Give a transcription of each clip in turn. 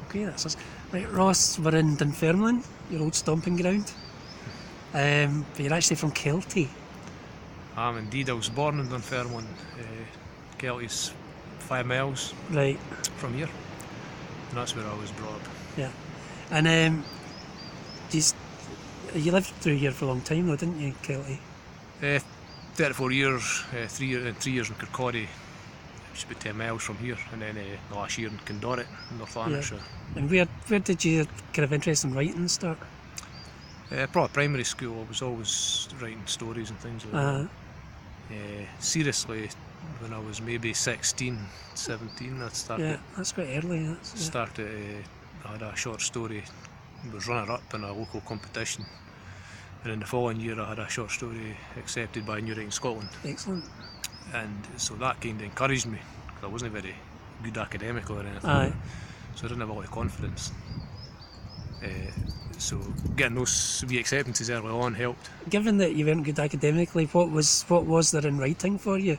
Okay, that's us. Right, Ross, we're in Dunfermline, your old stomping ground. But you're actually from Kelty. Indeed, I was born in Dunfermline. Kelty's 5 miles Right, from here, and that's where I was brought up. yeah. And you lived through here for a long time though, didn't you, Kelty? 34 years, 3 years in Kirkcaldy, which is about 10 miles from here, and then the last year in Clondalkin, in North Lanarkshire. And where did your kind of interest in writing start? Probably primary school. I was always writing stories and things like that. Seriously, when I was maybe 16, 17, I started. Yeah, that's quite early. I had a short story. I was runner-up in a local competition, and in the following year I had a short story accepted by New Writing Scotland. Excellent. And so that kind of encouraged me, because I wasn't very good academically or anything. Aye. So I didn't have a lot of confidence. So getting those wee acceptances early on helped. Given that you weren't good academically, what was there in writing for you?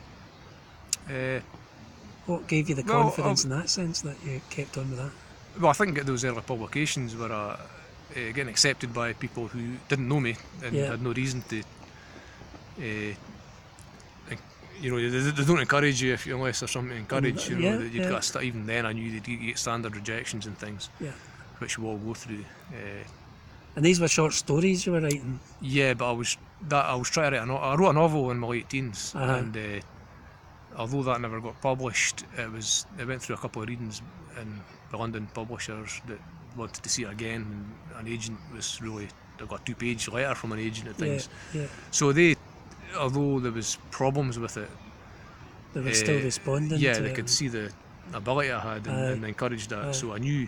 What gave you the confidence in that sense that you kept on with that? Well, I think those early publications were getting accepted by people who didn't know me and had no reason to. They don't encourage you unless there's something to encourage. That you've got to even then I knew that you get standard rejections and things, which we all go through. And these were short stories you were writing? Yeah, but I was trying to write I wrote a novel in my late teens, and although that never got published, it went through a couple of readings in the London publishers that wanted to see it again, and an agent I got a 2-page letter from an agent and things. So although there was problems with it, they were still responding. They could see the ability I had and encouraged that. So I knew,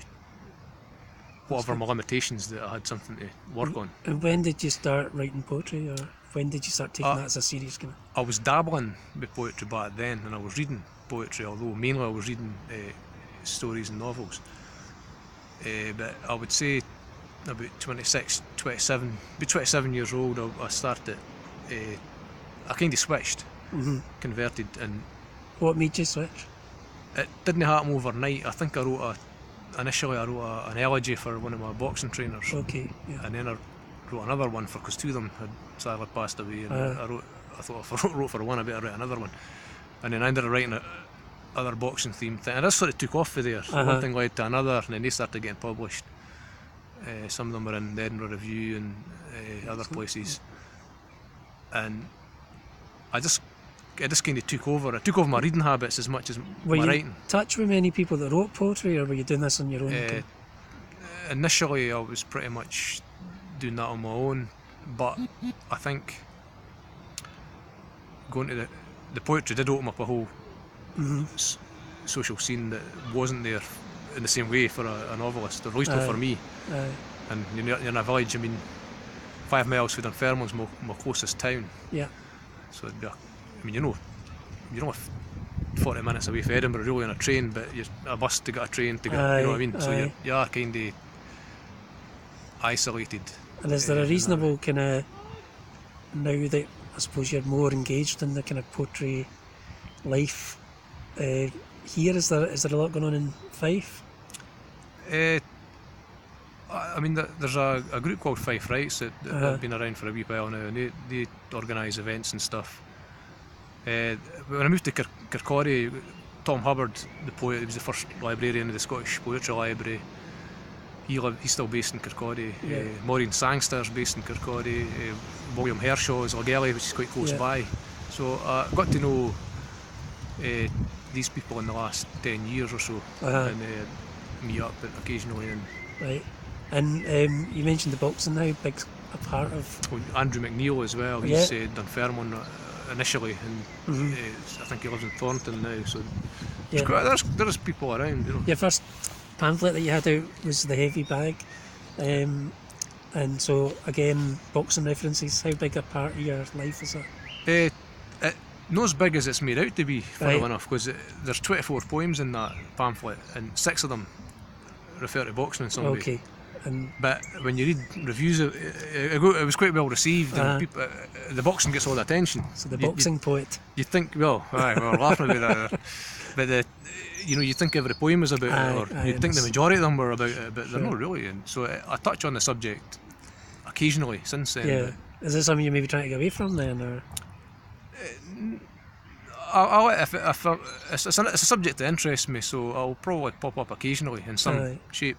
whatever my limitations, that I had something to work on. And when did you start writing poetry, or when did you start taking that as a serious kind of? I was dabbling with poetry back then, and I was reading poetry, although mainly I was reading stories and novels. But I would say about 27 years old, I started. I kind of switched, converted, and what made you switch? It didn't happen overnight. I think initially I wrote an elegy for one of my boxing trainers. Okay, yeah. And then I wrote another one because 2 of them had sadly passed away, and I thought if I wrote for one I better write another one, and then I ended up writing other boxing themed thing, and this sort of took off for there. One thing led to another, and then they started getting published. Some of them were in the Edinburgh Review and other places, and it just kind of took over. It took over my reading habits as much as my writing. Were you in touch with many people that wrote poetry, or were you doing this on your own? Initially I was pretty much doing that on my own, but I think going to the poetry did open up a whole social scene that wasn't there in the same way for a novelist, or at least not for me. And you're in a village, 5 miles from Dunfermline's my closest town. Yeah. So it'd be you're not 40 minutes away from Edinburgh really on a train, but you're a bus to get a train to get, you know what I mean? So you are kind of isolated. And is there a reasonable kind of, now that I suppose you're more engaged in the kind of poetry life here, is there a lot going on in Fife? There's a group called Fife Writes that have been around for a wee while now, and they organise events and stuff. When I moved to Kirkcaldy, Tom Hubbard, the poet, he was the first librarian of the Scottish Poetry Library. He's still based in Kirkcaldy. Maureen Sangster's based in Kirkcaldy. William Hershaw's Logelly, which is quite close by. So I got to know these people in the last 10 years or so, and meet up occasionally. Right. And you mentioned the boxing now, big a part of. Andrew McNeil as well. He's Dunfermline initially, and I think he lives in Thornton now. So there's people around. Your first pamphlet that you had out was The Heavy Bag, and so again, boxing references. How big a part of your life is that? Not as big as it's made out to be, funnily enough, because there's 24 poems in that pamphlet, and 6 of them refer to boxing in some way. Okay. But when you read reviews, it was quite well received, and the boxing gets all the attention. So the boxing poet. You think, we're laughing about that. but you think every poem is about it, or you'd think the majority of them were about it, but they're not really. And so I touch on the subject occasionally since then. Yeah. Is it something you may be trying to get away from then, or? If it's a subject that interests me, so I'll probably pop up occasionally in some shape.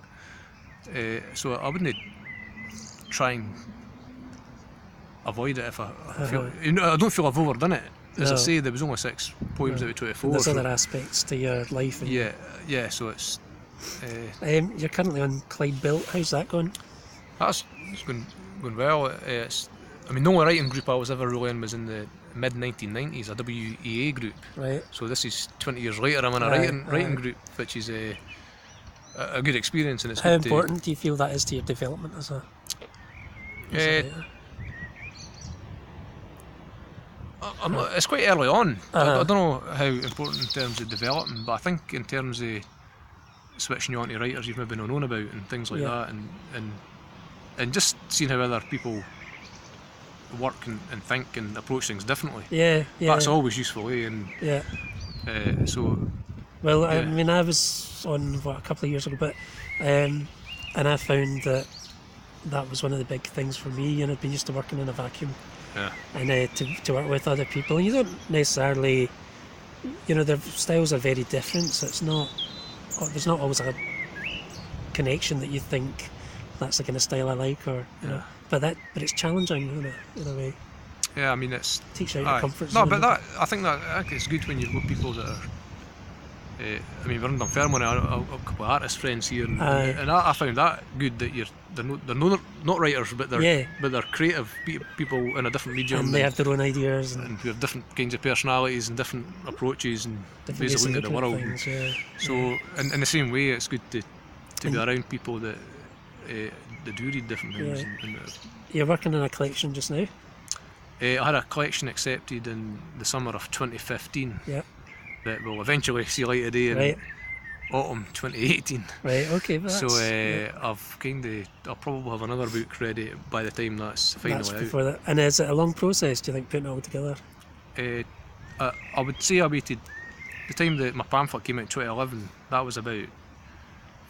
So I wouldn't try and avoid it if I feel. I don't feel I've overdone it. As I say, there was only 6 poems out of 24. And there's other aspects to your life. And yeah. So it's. You're currently on Clydebuilt. How's that going? It's going well. The only writing group I was ever really in was in the mid-1990s, a WEA group. Right. So this is 20 years later. I'm in a writing group, which is a good experience. And it's how important do you feel that is to your development as a writer? It's quite early on. I don't know how important in terms of development, but I think in terms of switching you on to writers you've maybe not known about and things like that, and just seeing how other people work and think and approach things differently. That's always useful, And so. Well, I was on a couple of years ago, but and I found that was one of the big things for me. I've been used to working in a vacuum. And to work with other people, and you don't necessarily, their styles are very different, so there's not always a connection that you think that's the kind of style I like, or but it's challenging, isn't it, in a way. It's takes you out of your comfort zone. No, but I think it's good when you've got people that are. We're in Dunfermline. I've got a couple of artist friends here, and I found that good that they're not writers, but they're creative people in a different medium, and they have their own ideas, and who have different kinds of personalities and differerent approaches and ways of looking at the world. Things, so, in the same way, it's good to be around people that do read different things. You're working on a collection just now? I had a collection accepted in the summer of 2015. Yeah. That will eventually see light of day in autumn 2018. Right, okay. So I'll probably have another book ready by the time that's finally out. Before that. And is it a long process, do you think, putting it all together? I would say I waited. The time that my pamphlet came out in 2011, that was about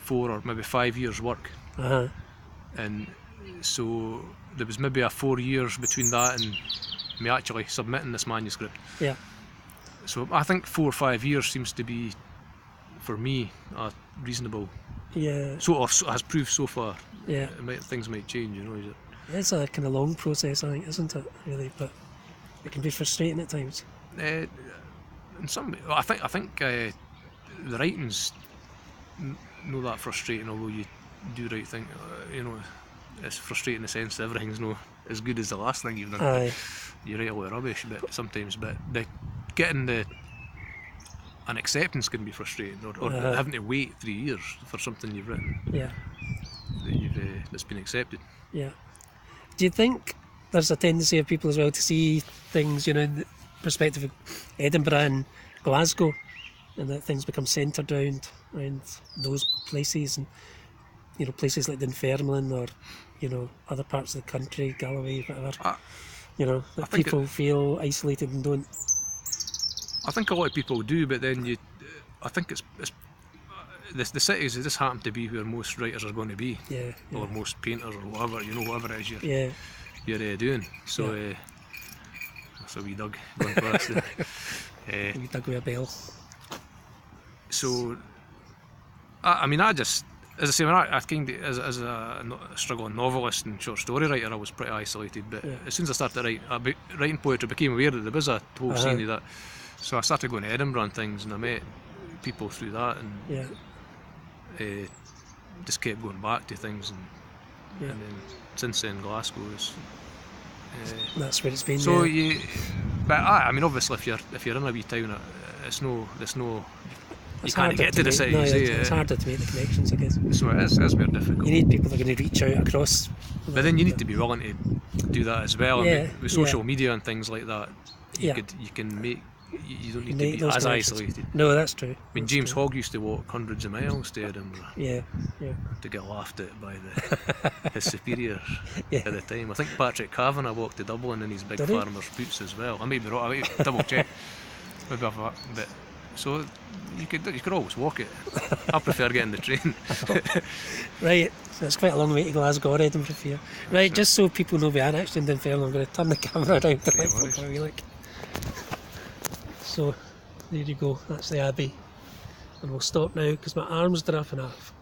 4 or maybe 5 years work. And so there was maybe 4 years between that and me actually submitting this manuscript. Yeah. So I think 4 or 5 years seems to be, for me, reasonable. Yeah. Or has proved so far. Yeah. Things might change, Is it? It's a kind of long process, I think, isn't it? Really, but it can be frustrating at times. In some, I think the writing's not that frustrating, although you do write things. It's frustrating in the sense that everything's not as good as the last thing you've done. You write a lot of rubbish, but sometimes, getting an acceptance can be frustrating, or having to wait 3 years for something you've written. That's been accepted. Yeah. Do you think there's a tendency of people as well to see things, in the perspective of Edinburgh and Glasgow, and that things become centred around those places, and places like Dunfermline, or other parts of the country, Galloway, whatever. That people feel isolated and don't. I think a lot of people do, but then I think it's the cities just happen to be where most writers are going to be, or most painters, or whatever whatever it is you're doing. So that's a wee dug going past. Wee dug with a bell. So I just, as I say, as a struggling novelist and short story writer, I was pretty isolated. But as soon as I started writing poetry, I became aware that there was a whole scene of that. So I started going to Edinburgh and things, and I met people through that, and just kept going back to things, and then since then Glasgow is. That's where it's been. So obviously, if you're in a wee town, it's no. You can't get to the cities. It's harder to make the connections, I guess. So it's very difficult. You need people that are going to reach out across. But then you need to be willing to do that as well. With social media and things like that, you can make. You don't need to be as isolated. No, that's true. James Hogg used to walk hundreds of miles to Edinburgh. To get laughed at by his superiors at the time. I think Patrick Kavanagh walked to Dublin in his big farmer's boots as well. I may be wrong. I might double check. Maybe but So you could always walk it. I prefer getting the train. Right, so it's quite a long way to Glasgow or Edinburgh for you. Right, just so people know we are actually in Dunfermline, I'm going to turn the camera around to let folk have a wee look. So there you go, that's the Abbey. And we'll stop now because my arm's dropping off.